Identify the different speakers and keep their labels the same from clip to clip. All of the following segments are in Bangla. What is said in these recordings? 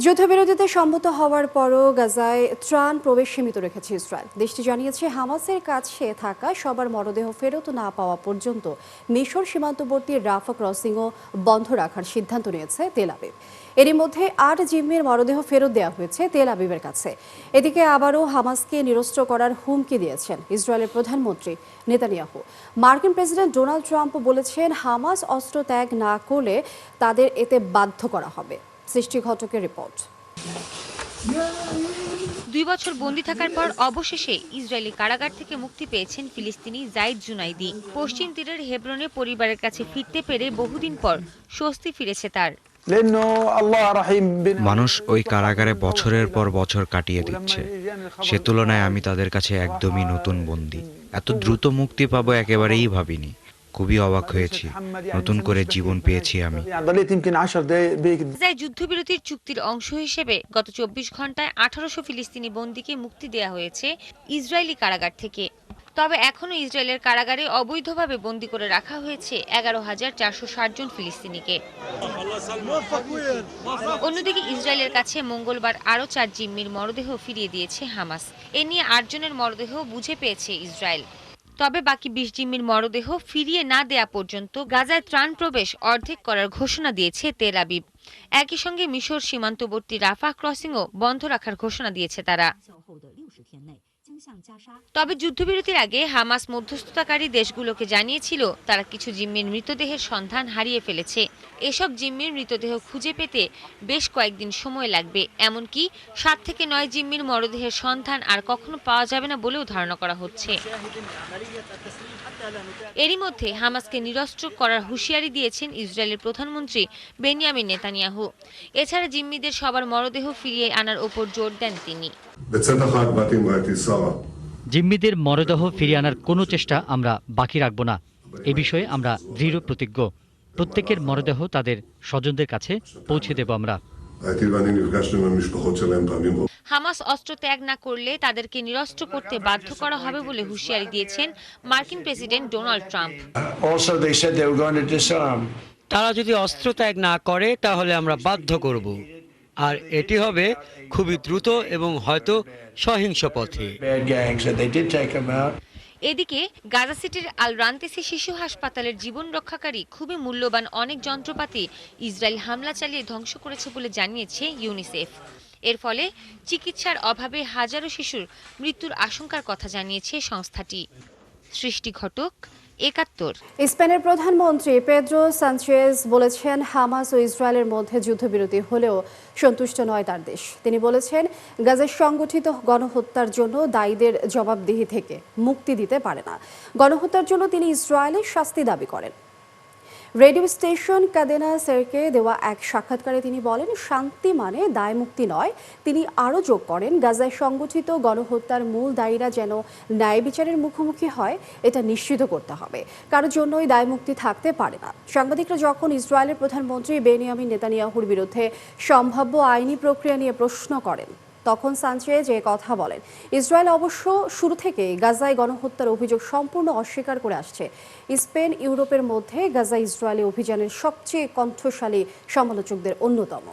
Speaker 1: যুদ্ধবিরতিতে সম্মত হওয়ার পরও গাজায় ত্রাণ প্রবেশ সীমিত রেখেছে ইসরায়েল। দেশটি জানিয়েছে হামাসের কাছে থাকা সবার মরদেহ ফেরত না পাওয়া পর্যন্ত মিশর সীমান্তবর্তী রাফা ক্রসিংও বন্ধ রাখার সিদ্ধান্ত নিয়েছে তেল আবিব। এরই মধ্যে ৮ জিম্মির মরদেহ ফেরত দেওয়া হয়েছে তেল আবিবের কাছে। এদিকে আবারও হামাসকে নিরস্ত্র করার হুমকি দিয়েছেন ইসরায়েলের প্রধানমন্ত্রী নেতানিয়াহু। মার্কিন প্রেসিডেন্ট ডোনাল্ড ট্রাম্পও বলেছেন হামাস অস্ত্র ত্যাগ না করলে তাদের এতে বাধ্য করা হবে। সৃষ্টি ঘটকের রিপোর্ট।
Speaker 2: ২ বছর বন্দী থাকার পর অবশেষে ইসরায়েলি কারাগার থেকে মুক্তি পেয়েছেন ফিলিস্তিনি যায়েদ জুনাইদি। পশ্চিম তীরের হেব্রনে পরিবারের কাছে ফিরতে পেরে বহুদিন পর স্বস্তি ফিরেছে তার।
Speaker 3: মানুষ ওই কারাগারে বছরের পর বছর কাটিয়ে দিচ্ছে, সে তুলনায় আমি তাদের কাছে একদমই নতুন বন্দী। এত দ্রুত মুক্তি পাবো একেবারেই ভাবিনি। খুবই অবাক হয়েছি, নতুন করে জীবন পেয়েছি আমি।
Speaker 2: যুদ্ধবিরতির চুক্তির অংশ হিসেবে গত ২৪ ঘন্টায় ১৮০০ ফিলিস্তিনি বন্দীকে মুক্তি দেওয়া হয়েছে ইসরায়েলি কারাগার থেকে। তবে এখনও ইসরায়েলের কারাগারে অবৈধভাবে বন্দী করে রাখা হয়েছে ১১,৪৬০ জন ফিলিস্তিনিকে। অন্যদিকে ইসরায়েলের কাছে মঙ্গলবার আরও ৪ জিম্মির মরদেহ ফিরিয়ে দিয়েছে হামাস। এ নিয়ে ৮ জনের মরদেহ বুঝে পেয়েছে ইসরায়েল। তবে বাকি ২০ জিম্মির মরদেহ ফিরিয়ে না দেয়া পর্যন্ত গাজায় ত্রাণ প্রবেশ অর্ধেক করার ঘোষণা দিয়েছে তেল আবিব। একই সঙ্গে মিশর সীমান্তবর্তী রাফা ক্রসিংও বন্ধ রাখার ঘোষণা দিয়েছে তারা। তবে যুদ্ধবিরতির আগে হামাস মধ্যস্থতাকারী দেশগুলোকে জানিয়েছিল তারা কিছু জিম্মির মৃতদেহের সন্ধান হারিয়ে ফেলেছে। এসব জিম্মির মৃতদেহ খুঁজে পেতে বেশ কয়েকদিন সময় লাগবে। এমনকি ৭ থেকে ৯ জিম্মির মরদেহের সন্ধান আর কখনো পাওয়া যাবে না বলেও ধারণা করা হচ্ছে। এরই মধ্যে হামাসকে নিরস্ত্র করার হুঁশিয়ারি দিয়েছেন ইসরায়েলের প্রধানমন্ত্রী বেনিয়ামিন নেতানিয়াহু। এছাড়া জিম্মিদের সবার মরদেহ ফিরিয়ে আনার ওপর জোর দেন তিনি।
Speaker 4: জিম্মিদের মরদেহ ফিরিয়ে আনার কোনো চেষ্টা আমরা বাকি রাখব না। এ বিষয়ে আমরা দৃঢ় প্রতিজ্ঞ। প্রত্যেকের মরদেহ তাদের স্বজনদের কাছে পৌঁছে দেব আমরা।
Speaker 2: হামাস অস্ত্র ত্যাগ না করলে তাদেরকে নিরস্ত্র করতে বাধ্য করা হবে বলে হুঁশিয়ারি দিয়েছেন মার্কিন প্রেসিডেন্ট ডোনাল্ড ট্রাম্প।
Speaker 5: তারা যদি অস্ত্র ত্যাগ না করে তাহলে আমরা বাধ্য করব, আর এটি হবে খুবই দ্রুত এবং হয়তো সহিংস পথে।
Speaker 2: এদিকে গাজা সিটির আল রান্তেসি শিশু হাসপাতালের জীবন রক্ষাকারী খুবই মূল্যবান অনেক যন্ত্রপাতি ইসরায়েল হামলা চালিয়ে ধ্বংস করেছে বলে জানিয়েছে ইউনিসেফ। এর ফলে চিকিৎসার অভাবে হাজারো শিশুর মৃত্যুর আশঙ্কার কথা জানিয়েছে সংস্থাটি। সৃষ্টি ঘটক, ৭১।
Speaker 1: স্পেনের প্রধানমন্ত্রী পেদ্রো সানচেজ বলেছেন হামাস ও ইসরায়েলের মধ্যে যুদ্ধবিরতি হলেও সন্তুষ্ট নয় তার দেশ। তিনি বলেছেন গাজার সংগঠিত গণহত্যার জন্য দায়ীদের জবাবদিহি থেকে মুক্তি দিতে পারে না। গণহত্যার জন্য তিনি ইসরায়েলের শাস্তি দাবি করেন। রেডিও স্টেশন কাদেনা সেরকে দেওয়া এক সাক্ষাৎকারে তিনি বলেন শান্তি মানে দায় মুক্তি নয়। তিনি আরও যোগ করেন গাজায় সংগঠিত গণহত্যার মূল দায়ীরা যেন ন্যায় বিচারের মুখোমুখি হয় এটা নিশ্চিত করতে হবে। কারোর জন্যই দায় মুক্তি থাকতে পারে না। সাংবাদিকরা যখন ইসরায়েলের প্রধানমন্ত্রী বেনিয়ামিন নেতানিয়াহুর বিরুদ্ধে সম্ভাব্য আইনি প্রক্রিয়া নিয়ে প্রশ্ন করেন তখন সানচেজ কথা বলেন। ইসরায়েল অবশ্য শুরু থেকেই গাজায় গণহত্যার অভিযোগ সম্পূর্ণ অস্বীকার করে আসছে। স্পেন ইউরোপের মধ্যে গাজা ইসরায়েলি অভিযানের সবচেয়ে কণ্ঠশালী সমালোচকদের অন্যতম।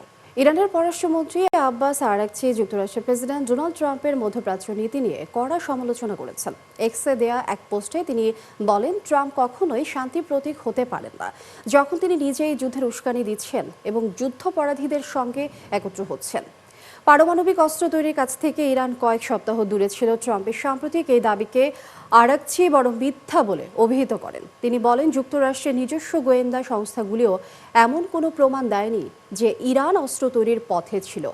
Speaker 1: ইরানের পররাষ্ট্রমন্ত্রী আব্বাস আরাকচি যুক্তরাষ্ট্রের প্রেসিডেন্ট ডোনাল্ড ট্রাম্পের মধ্যপ্রাচ্য নীতি নিয়ে কড়া সমালোচনা করেছেন। এক্সে দেয়া এক পোস্টে তিনি বলেন ট্রাম্প কখনোই শান্তির প্রতীক হতে পারেন না যখন তিনি নিজেই যুদ্ধের উস্কানি দিচ্ছেন এবং যুদ্ধাপরাধীদের সঙ্গে একত্র হচ্ছেন। পারমাণবিক অস্ত্র তৈরির কাছ থেকে ইরান কয়েক সপ্তাহ দূরে ছিল। ট্রাম্পের সাম্প্রতিক এই দাবিকে আরাকচি বড় মিথ্যা বলে অভিহিত করেন। তিনি বলেন যুক্তরাষ্ট্রের নিজস্ব গোয়েন্দা সংস্থাগুলিও এমন কোনো প্রমাণ দেয়নি যে ইরান অস্ত্র তৈরির পথে ছিল।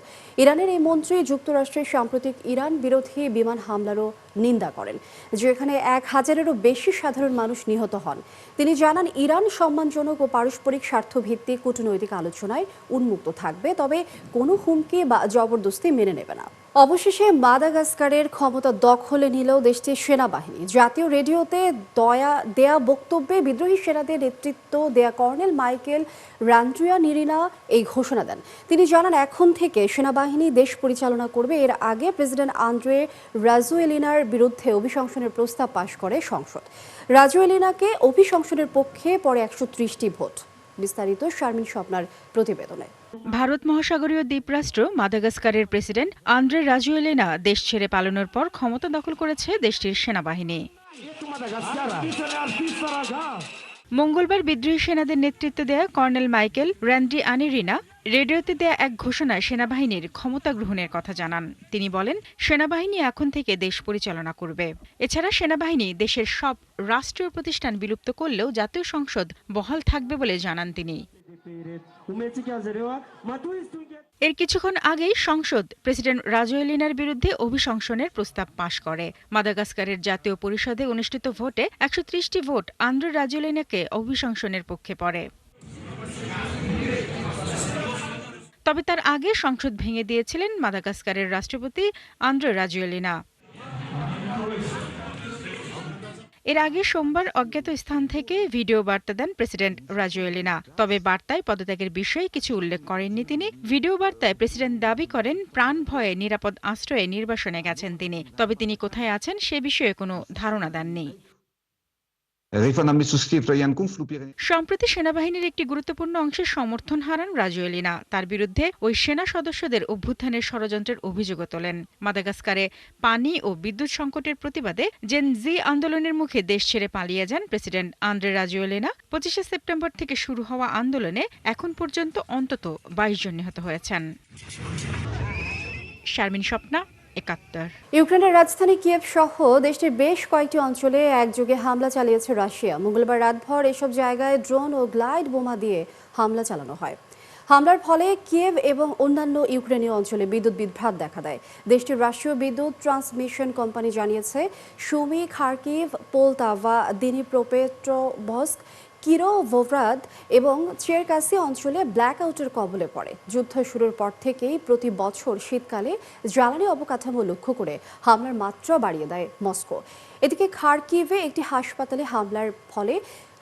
Speaker 1: ইরানের এই মন্ত্রী যুক্তরাষ্ট্রের সাম্প্রতিক ইরান বিরোধী বিমান হামলারও নিন্দা করেন যেখানে ১,০০০-এরও বেশি সাধারণ মানুষ নিহত হন। তিনি জানান ইরান সম্মানজনক ও পারস্পরিক স্বার্থভিত্তিক কূটনৈতিক আলোচনায় উন্মুক্ত থাকবে, তবে কোনো হুমকি বা জবরদস্তি মেনে নেবে না। অবশেষে মাদাগাস্কারের ক্ষমতা দখলে নিলেও দেশটির সেনাবাহিনী। জাতীয় রেডিওতে দেয়া বক্তব্যে বিদ্রোহী সেনাদের নেতৃত্ব দেয়া কর্নেল মাইকেল রান্ড্রিয়া নিরিনা এই ঘোষণা দেন। তিনি জানান এখন থেকে সেনাবাহিনী দেশ পরিচালনা করবে। এর আগে প্রেসিডেন্ট আন্দ্রে রাজোয়েলিনার বিরুদ্ধে অভিশংসনের প্রস্তাব পাশ করে সংসদ। রাজোয়েলিনাকে অভিশংসনের পক্ষে পড়ে ১৩০টি ভোট। বিস্তারিত শারমিন স্বপ্নার প্রতিবেদনে।
Speaker 6: ভারত মহাসাগরীয় দ্বীপরাষ্ট্র মাদাগাস্কারের প্রেসিডেন্ট আন্দ্রে রাজুয়েলিনা দেশ ছেড়ে পালানোর পর ক্ষমতা দখল করেছে দেশটির সেনাবাহিনী। মঙ্গলবার বিদ্রোহী সেনাদের নেতৃত্ব দেয়া কর্নেল মাইকেল র্যান্ডি আনিরিনা রেডিওতে দেয়া এক ঘোষণায় সেনাবাহিনীর ক্ষমতা গ্রহণের কথা জানান। তিনি বলেন, সেনাবাহিনী এখন থেকে দেশ পরিচালনা করবে। এছাড়া সেনাবাহিনী দেশের সব রাষ্ট্রীয় প্রতিষ্ঠান বিলুপ্ত করলেও জাতীয় সংসদ বহাল থাকবে বলে জানান তিনি। এর কিছুক্ষণ আগেই সংসদ প্রেসিডেন্ট রাজোয়েলিনার বিরুদ্ধে অভিশংসনের প্রস্তাব পাশ করে। মাদাগাস্কারের জাতীয় পরিষদে অনুষ্ঠিত ভোটে 130টি ভোট আন্দ্রে রাজোয়েলিনাকে অভিশংসনের পক্ষে পড়ে। তবে তার আগে সংসদ ভেঙে দিয়েছিলেন মাদাগাস্কারের রাষ্ট্রপতি আন্দ্রে রাজোয়েলিনা। এর আগে সোমবার অজ্ঞাত স্থান থেকে ভিডিও বার্তা দেন প্রেসিডেন্ট রাজোয়েলিনা। তবে বার্তায় পদত্যাগের বিষয়ে কিছু উল্লেখ করেননি তিনি। ভিডিও বার্তায় প্রেসিডেন্ট দাবি করেন প্রাণ ভয়ে নিরাপদ আশ্রয়ে নির্বাসনে গেছেন তিনি। তবে তিনি কোথায় আছেন সে বিষয়ে কোনো ধারণা দেননি। সম্প্রতি সেনাবাহিনীর একটি গুরুত্বপূর্ণ অংশের সমর্থন হারান রাজোয়েলিনা। তার বিরুদ্ধে ওই সেনা সদস্যদের অভ্যুত্থানের ষড়যন্ত্রের অভিযোগও তোলেন। মাদাগাস্কারে পানি ও বিদ্যুৎ সংকটের প্রতিবাদে জেন জি আন্দোলনের মুখে দেশ ছেড়ে পালিয়ে যান প্রেসিডেন্ট আন্দ্রে রাজোয়েলিনা। 25শে সেপ্টেম্বর থেকে শুরু হওয়া আন্দোলনে এখন পর্যন্ত অন্তত 22 জন নিহত হয়েছেন। শারমিন স্বপ্না, 71।
Speaker 1: ইউক্রেনের রাজধানী কিয়েভ সহ দেশটির বেশ কয়েকটি অঞ্চলে একযোগে হামলা চালিয়েছে রাশিয়া। মঙ্গলবার রাতভর এসব জায়গায় ড্রোন ও গ্লাইড বোমা দিয়ে হামলা চালানো হয়। হামলার ফলে কিয়েভ এবং অন্যান্য ইউক্রেনীয় অঞ্চলে বিদ্যুৎ বিভ্রাট দেখা দেয়। দেশটির রাষ্ট্রীয় বিদ্যুৎ ট্রান্সমিশন কোম্পানি জানিয়েছে, সুমি, খার্কিভ, পোলতাভা, দিনিপ্রোপেট্রোভস্ক, কিরোভোভ্রাদ এবং চেরকাসি অঞ্চলে ব্ল্যাক আউটের কবলে পড়ে। যুদ্ধ শুরুর পর থেকেই প্রতি বছর শীতকালে জ্বালানি অবকাঠামো লক্ষ্য করে হামলার মাত্রা বাড়িয়ে দেয় মস্কো। এদিকে খার্কিভে একটি হাসপাতালে হামলার ফলে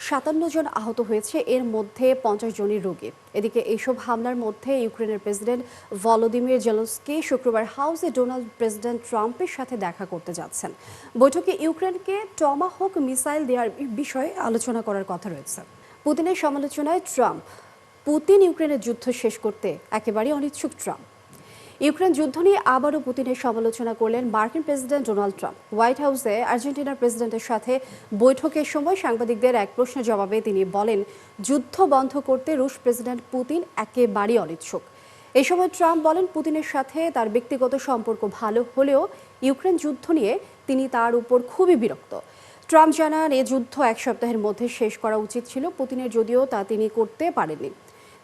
Speaker 1: 57 জন আহত হয়েছে, এর মধ্যে 50 জনই রোগী। এদিকে এইসব হামলার মধ্যে ইউক্রেনের প্রেসিডেন্ট ভলোদিমির জেলেনস্কি শুক্রবার হাউসে ডোনাল্ড প্রেসিডেন্ট ট্রাম্পের সাথে দেখা করতে যাচ্ছেন। বৈঠকে ইউক্রেনকে টমাহক মিসাইল দেওয়ার বিষয়ে আলোচনা করার কথা রয়েছে। পুতিনের সমালোচনায় ট্রাম্প, পুতিন ইউক্রেনের যুদ্ধ শেষ করতে একেবারেই অনিচ্ছুক ট্রাম্প। ইউক্রেন যুদ্ধ নিয়ে আবারও পুতিনের সমালোচনা করলেন মার্কিন প্রেসিডেন্ট ডোনাল্ড ট্রাম্প। হোয়াইট হাউসে আর্জেন্টিনার প্রেসিডেন্টের সাথে বৈঠকের সময় সাংবাদিকদের এক প্রশ্নের জবাবে তিনি বলেন, যুদ্ধ বন্ধ করতে রুশ প্রেসিডেন্ট পুতিন একেবারেই অনিচ্ছুক। এই সময় ট্রাম্প বলেন, পুতিনের সাথে তার ব্যক্তিগত সম্পর্ক ভালো হলেও ইউক্রেন যুদ্ধ নিয়ে তিনি তার উপর খুবই বিরক্ত। ট্রাম্প জানান, এ যুদ্ধ 1 সপ্তাহের মধ্যে শেষ করা উচিত ছিল পুতিনের, যদিও তা তিনি করতে পারেননি।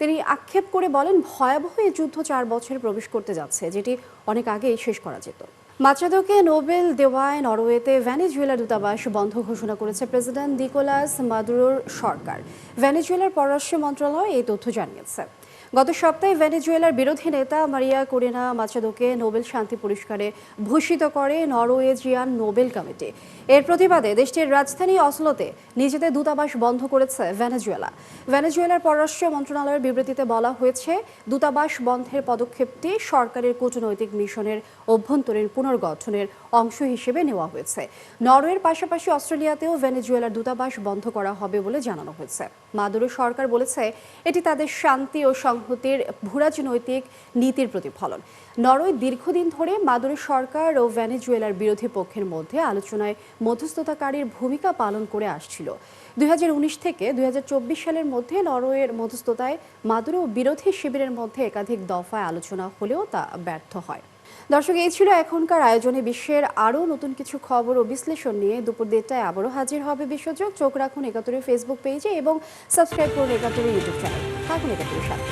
Speaker 1: তিনি আক্ষেপ করে বলেন, ভয়াবহ এই যুদ্ধ 4 বছরে প্রবেশ করতে যাচ্ছে, যেটি অনেক আগেই শেষ করা যেত। মাচাদোকে নোবেল দেওয়ায় নরওয়েতে ভেনেজুয়েলার দূতাবাস বন্ধ ঘোষণা করেছে প্রেসিডেন্ট নিকোলাস মাদুরোর সরকার। ভেনেজুয়েলার পররাষ্ট্র মন্ত্রণালয় এই তথ্য জানিয়েছে। গত সপ্তাহে ভেনেজুয়েলার বিরোধী নেতা মারিয়া কোরেনা মাচাদোকে নোবেল শান্তি পুরস্কারে ভূষিত করে নরওয়েজিয়ান নোবেল কমিটি। এর প্রতিবাদে দেশটির রাজধানী অসলোতে নিজেদের দূতাবাস বন্ধ করেছে ভেনেজুয়েলা। ভেনেজুয়েলার পররাষ্ট্র মন্ত্রণালয়ের বিবৃতিতে বলা হয়েছে, দূতাবাস বন্ধের পদক্ষেপটি সরকারের কূটনৈতিক মিশনের অভ্যন্তরীণ পুনর্গঠনের অংশ হিসেবে নেওয়া হয়েছে। নরওয়ের পাশাপাশি অস্ট্রেলিয়াতেও ভেনেজুয়েলার দূতাবাস বন্ধ করা হবে বলে জানানো হয়েছে। মাদুরো সরকার বলেছে, এটি তাদের শান্তি ও সংহতির ভূরাজনৈতিক নীতির প্রতিফলন। নরওয়ে দীর্ঘদিন ধরে মাদুরো সরকার ও ভেনেজুয়েলার বিরোধী পক্ষের মধ্যে আলোচনায় মধ্যস্থতাকারীর ভূমিকা পালন করে আসছিল। 2019 থেকে 2024 সালের মধ্যে নরওয়ের মধ্যস্থতায় মাদুরো বিরোধী শিবিরের মধ্যে একাধিক দফায় আলোচনা হলেও তা ব্যর্থ হয়। দর্শক, এই ছিল এখনকার আয়োজনে। বিশ্বের আরও নতুন কিছু খবর ও বিশ্লেষণ নিয়ে দুপুর 1টায় আবারও হাজির হবে বিশ্বযোগ। চোখ রাখুন 71 ফেসবুক পেজে এবং সাবস্ক্রাইব করুন 71 ইউটিউব চ্যানেল। থাকুন 71 সাথে।